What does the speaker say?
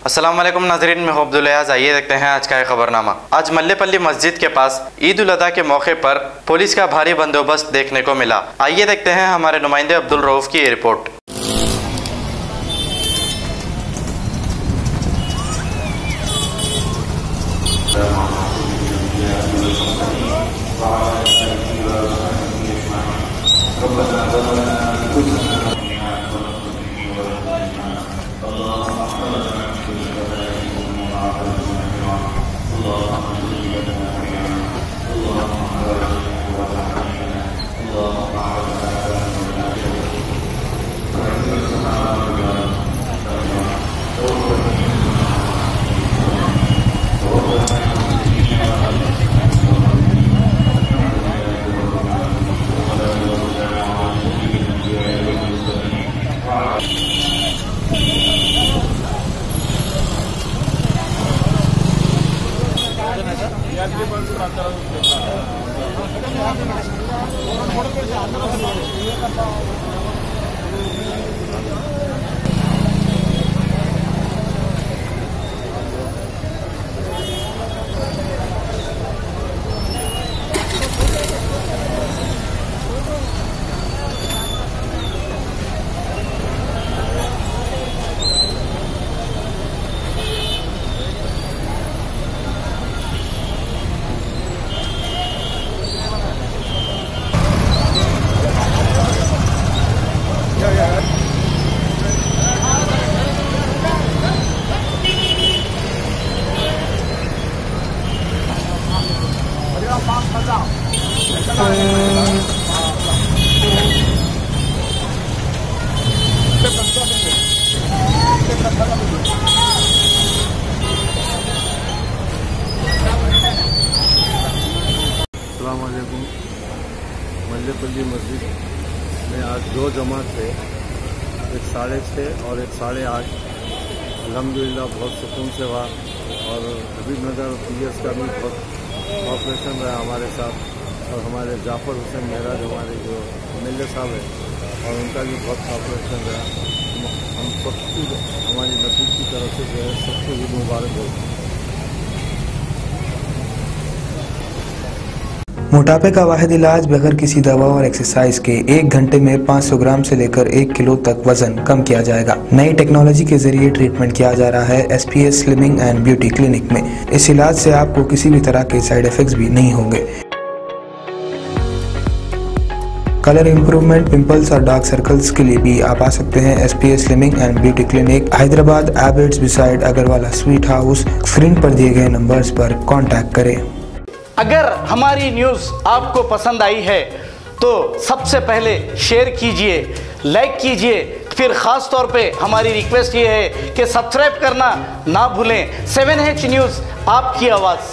अस्सलाम वालेकुम नाज़रीन, मैं अब्दुल अयाज। आइए देखते हैं आज का खबरनामा। आज मल्लेपल्ली मस्जिद के पास ईद उल अदा के मौके पर पुलिस का भारी बंदोबस्त देखने को मिला। आइए देखते हैं हमारे नुमाइंदे अब्दुल रऊफ की रिपोर्ट। मल्लेपल्ली मस्जिद में आज दो जमात थे, एक 6:30 और एक 8:30। अल्हम्दुलिल्लाह बहुत सुकून से हुआ और हबीबनगर PS का भी बहुत ऑपरेशन रहा हमारे साथ, और हमारे जाफर हुसैन मेहराज हमारे जो MLA साहब हैं और उनका भी बहुत ऑपरेशन रहा। हम सबको हमारी मस्जिद की तरफ से जो है सबको ईद मुबारक हो। मोटापे का वाहिद इलाज बगैर किसी दवा और एक्सरसाइज के 1 घंटे में 500 ग्राम से लेकर 1 किलो तक वजन कम किया जाएगा। नई टेक्नोलॉजी के जरिए ट्रीटमेंट किया जा रहा है SPS slimming and beauty clinic में। इस इलाज से आपको किसी भी तरह के साइड इफेक्ट्स भी नहीं होंगे। कलर इम्प्रूवमेंट, पिंपल्स और डार्क सर्कल्स के लिए भी आप आ सकते हैं SPS slimming and beauty clinic, Hyderabad, एबर्ट्स beside Agarwala sweet house. Screen पर दिए गए नंबर्स पर कॉन्टैक्ट करें। अगर हमारी न्यूज़ आपको पसंद आई है तो सबसे पहले शेयर कीजिए, लाइक कीजिए, फिर ख़ास तौर पे हमारी रिक्वेस्ट ये है कि सब्सक्राइब करना ना भूलें। 7H न्यूज़, आपकी आवाज़।